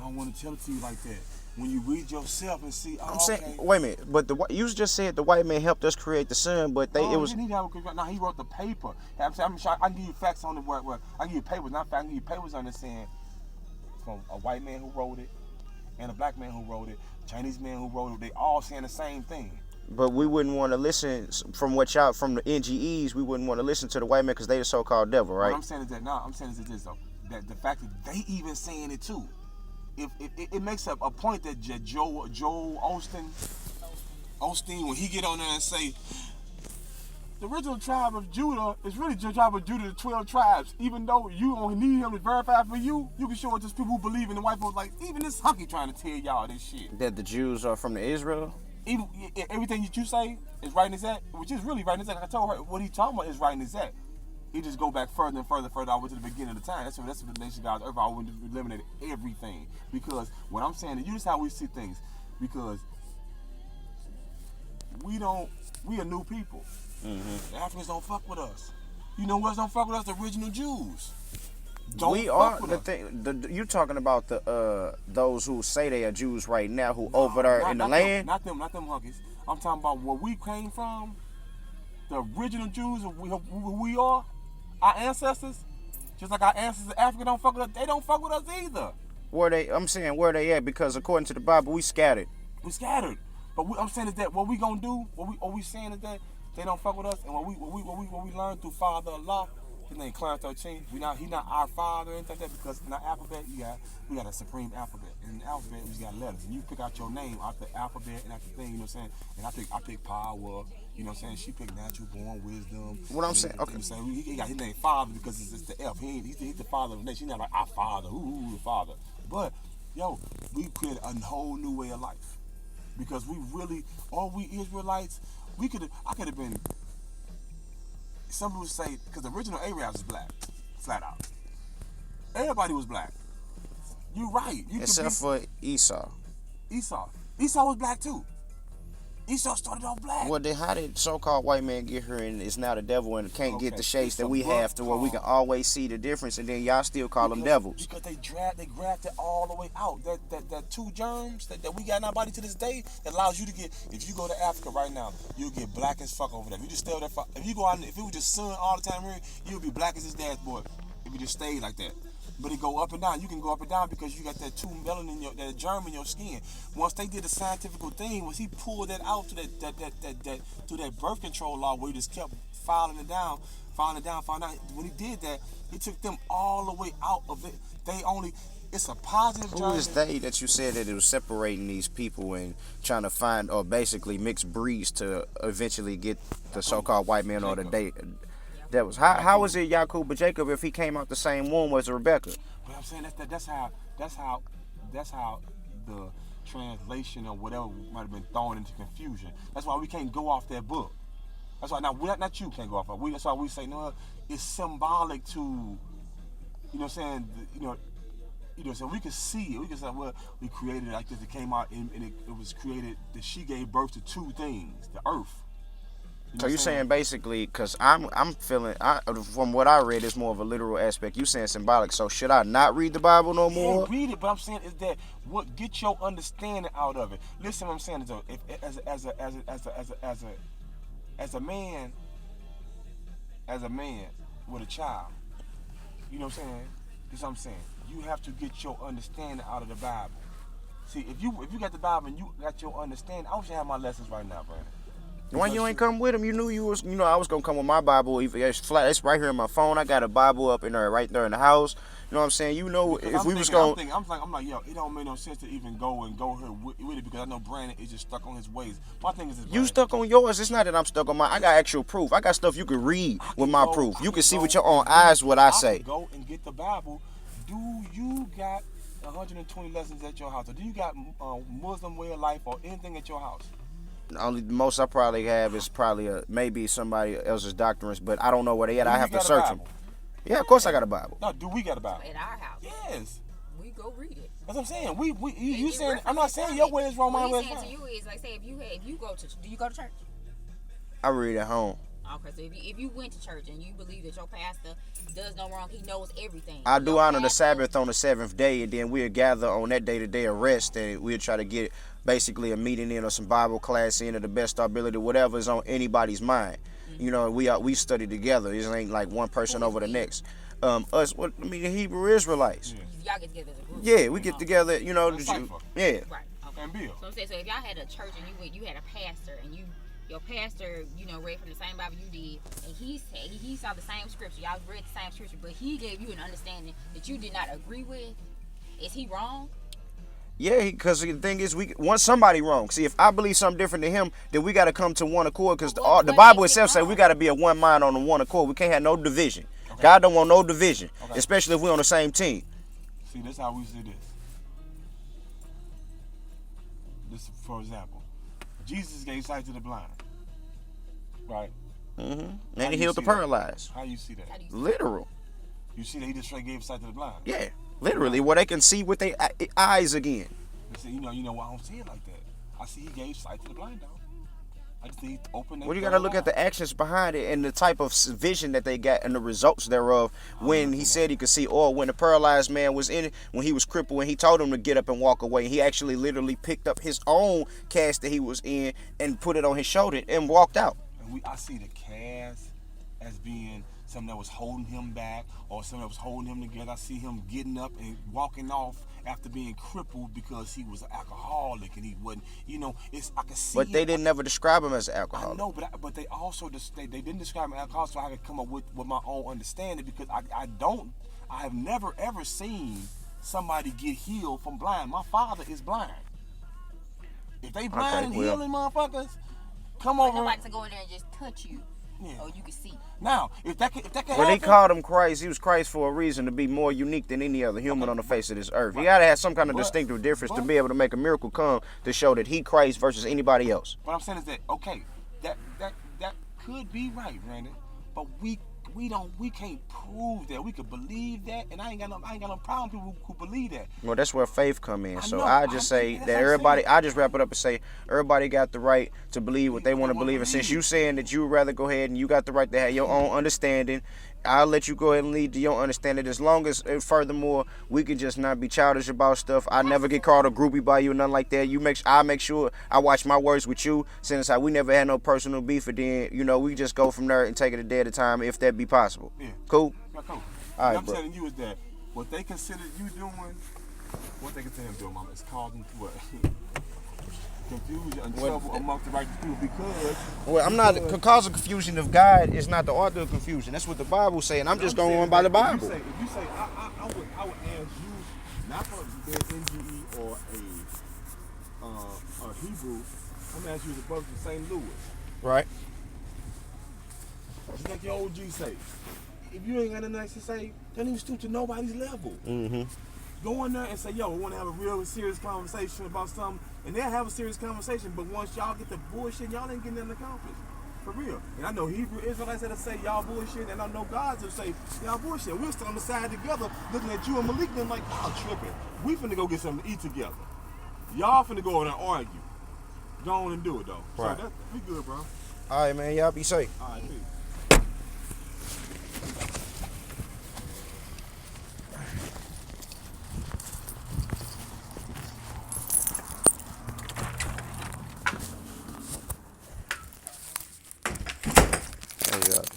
don't want to tell it to you like that. When you read yourself and see, I'm saying, wait a minute, but you just said the white man helped us create the sun, but it was. He wrote the paper. I'm sure I can give you facts on the word. I can give you papers, not facts. I can give you papers on it saying from a white man who wrote it and a black man who wrote it, Chinese man who wrote it. They all saying the same thing. But we wouldn't want to listen from the NGEs. We wouldn't want to listen to the white man because they the so-called devil, right? What I'm saying is that I'm saying is this though, that the fact that they even saying it too. If it makes a point that Joe Olstein, when he get on there and say the original tribe of Judah is really the tribe of Judah, the 12 tribes. Even though you only need him to verify for you, you can show it to people who believe in the white folks. Like even this hunky trying to tell y'all this shit. That the Jews are from the Israel. Even everything that you say is right in his act, which is really right in his act. I told her what he talking about is right in his act. He just go back further and further all the way to the beginning of the time. That's what the nation of God's earth. I would eliminate everything. Because what I'm saying is, you just how we see things. Because we a new people. Mm-hmm. The Africans don't fuck with us. You know what don't fuck with us? The original Jews. We are the thing. You talking about those who say they are Jews right now, who over there in the land? Not them hunkies. I'm talking about where we came from. The original Jews, who we are. Our ancestors, just like our ancestors in Africa don't fuck with us, they don't fuck with us either. I'm saying where they at, because according to the Bible, we scattered. We scattered. But I'm saying is that what we gonna do, what we saying is that they don't fuck with us, and what we learn through Father Allah, his name Clarence 13. He not our father or anything like that, because in our alphabet we got a supreme alphabet. In the alphabet we got letters, and you pick out your name out the alphabet and out the thing, you know what I'm saying? And I pick power. You know what I'm saying? She picked natural born wisdom. What I'm saying, okay. He got his name Father because it's the F. He's the father of the nation. He's not like our father. Who the father? But, yo, we created a whole new way of life. Because we really, all we Israelites, I could have been, some people say, because the original Arabs was black, flat out. Everybody was black. You're right. Except for Esau. Esau was black too. Esau started off black. Well, then how did so-called white man get here and it's now the devil and can't get the shades that we have to where we can always see the difference, and then y'all still call them devils? Because they grafted all the way out. That two germs that we got in our body to this day that allows you to get, if you go to Africa right now, you'll get black as fuck over there. If you just stay over there, if you go out, if it was just sun all the time here, you'll be black as his dad's boy. If you just stayed like that. But it go up and down. You can go up and down because you got that two melanin that germ in your skin. Once they did the scientific thing, was he pulled that out to that birth control law where he just kept filing it down. When he did that, he took them all the way out of it. It's a positive germ. Who is they that you said that it was separating these people and trying to find or basically mix breeds to eventually get the so-called white man or the day? That was how was it Yaakov but Jacob if he came out the same womb as Rebecca? Well, I'm saying that's how the translation or whatever might have been thrown into confusion. That's why we can't go off that book. That's why not you can't go off. That's why we say no. It's symbolic to, you know what I'm saying. So we can see it. We can say, well, we created it like this. It came out and it was created that she gave birth to two things: the earth. So you're saying basically, because I'm feeling, from what I read, it's more of a literal aspect. You saying symbolic. So should I not read the Bible no more? Yeah, read it, but I'm saying is that get your understanding out of it. Listen, what I'm saying is though, as a man with a child, you know what I'm saying? This is what I'm saying. You have to get your understanding out of the Bible. See, if you got the Bible and you got your understanding, I wish I had my lessons right now, Brandon. Why you ain't come with him? You knew I was gonna come with my Bible. It's flat. It's right here in my phone. I got a Bible up in there, right there in the house. You know what I'm saying? You know, because if we was going, I'm like, yo, it don't make no sense to even go here with it because I know Brandon is just stuck on his ways. My thing is, you stuck on yours. It's not that I'm stuck on mine. I got actual proof. I got stuff you can read with my proof. You can see with your own eyes what I say. Go and get the Bible. Do you got 120 lessons at your house, or do you got Muslim way of life or anything at your house? Only the most I probably have is probably maybe somebody else's doctrines, but I don't know where they at. I have to search them. Yeah, of course I got a Bible. No, do we got a Bible? In our house. Yes. We go read it. That's what I'm saying. You saying, I'm not saying your way is wrong, my way is wrong. What he's saying to you is, like, say, if you go to, do you go to church? I read at home. Okay, so if you went to church and you believe that your pastor does no wrong, he knows everything. I do Your honor the pastor, Sabbath on the seventh day, and then we'll gather on that day of rest, and we'll try to get basically a meeting in or some Bible class in, or the best of our ability, whatever is on anybody's mind. You know, we study together. It ain't like one person Who is over the we? next. Us, what I mean, the Hebrew Israelites. Y'all get together as a group. Yeah, we get together. You know, Cipher. yeah. Right. Okay. And Bill. So I'm saying, so if y'all had a church and you had a pastor and your pastor, read from the same Bible you did, and he saw the same scripture, y'all read the same scripture, but he gave you an understanding that you did not agree with. Is he wrong? Yeah, because the thing is, we want somebody wrong. See, if I believe something different than him, then we got to come to one accord. Because the Bible itself says we got to be of one mind on the one accord. We can't have no division. Okay. God don't want no division, especially if we're on the same team. See, this is how we see this. This, for example, Jesus gave sight to the blind, right? And he healed the paralyzed. How you see that? Literal. You see that he just straight gave sight to the blind. Yeah, literally, where they can see with their eyes again. See, you know, I don't see it like that. I see he gave sight to the blind, dog. I just think he opened. Well, you got to look at the actions behind it and the type of vision that they got and the results thereof. When he said he could see, or when the paralyzed man was in it, when he was crippled, and he told him to get up and walk away, he actually literally picked up his own cast that he was in and put it on his shoulder and walked out. And I see the cast as being something that was holding him back or something that was holding him together. I see him getting up and walking off after being crippled because he was an alcoholic and he wasn't, I can see. But they didn't never describe him as an alcoholic. I know, but they also they didn't describe him as alcoholic, so I could come up with my own understanding, because I have never ever seen somebody get healed from blind. My father is blind. If they blind and healing motherfuckers, come over. Nobody to go in there and just touch you. Yeah. Or you can see. Now, if that can happen. When he called him Christ, he was Christ for a reason, to be more unique than any other human on the face of this earth. Right. You gotta have some kind of distinctive difference to be able to make a miracle come to show that he Christ versus anybody else. What I'm saying is that that could be right, Brandon, but we can't prove that. We could believe that, and I ain't got no problem with people who believe that. Well, that's where faith come in. So I just say that everybody, I just wrap it up and say everybody got the right to believe what they want to believe. And since you saying that you would rather go ahead and you got the right to have your own understanding, I'll let you go ahead and lead to your understanding. As long as, furthermore, we can just not be childish about stuff. I never get called a groupie by you or nothing like that. I make sure I watch my words with you, since we never had no personal beef. And then, we just go from there and take it a day at a time, if that be possible. Yeah. Cool? Yeah, cool. All right, I'm bro. telling you is that what they consider you doing, what they consider him doing, Mama, is causing what? Confusion and trouble amongst the righteous people, because... Well, I'm not... Cause of confusion of God is not the author of confusion. That's what the Bible say, and I'm just going on by the Bible. If you say I would ask you, not for an NGE or a Hebrew, I'm going to ask you as a brother from St. Louis. Right. Just like your OG say. If you ain't got nothing nice to say, don't even stoop to nobody's level. Mm-hmm. Go in there and say, yo, we want to have a real serious conversation about something, and they'll have a serious conversation, but once y'all get the bullshit, y'all ain't getting nothing accomplished. For real. And I know Hebrew Israelites that'll say y'all bullshit, and I know God's will say y'all bullshit. We're still on the side together looking at you and Malik, and like, y'all tripping. We finna go get something to eat together. Y'all finna go over there and argue. Go on and do it, though. Right. So we good, bro. All right, man. Y'all be safe. All right, peace.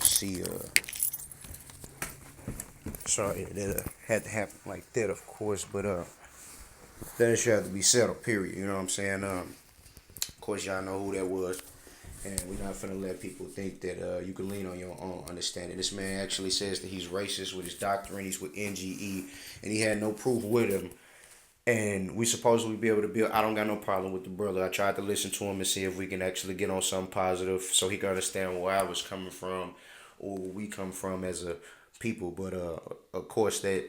See, sorry that had to happen like that, of course, but that should have to be settled, period. You know what I'm saying? Of course, y'all know who that was, and we're not finna let people think that you can lean on your own understanding. This man actually says that he's racist with his doctrine. He's with NGE, and he had no proof with him. And we supposedly be able to build. I don't got no problem with the brother. I tried to listen to him and see if we can actually get on something positive, so he can understand where I was coming from, or where we come from as a people. But of course that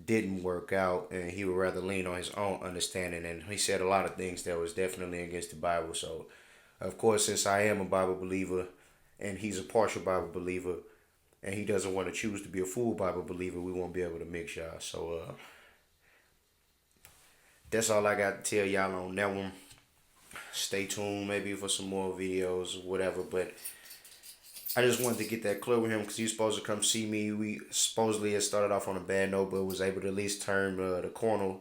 didn't work out, and he would rather lean on his own understanding. And he said a lot of things that was definitely against the Bible. So of course, since I am a Bible believer and he's a partial Bible believer, and he doesn't want to choose to be a full Bible believer, we won't be able to mix y'all. So that's all I got to tell y'all on that one. Stay tuned maybe for some more videos or whatever, but I just wanted to get that clear with him because he was supposed to come see me. We supposedly had started off on a bad note, but was able to at least turn the corner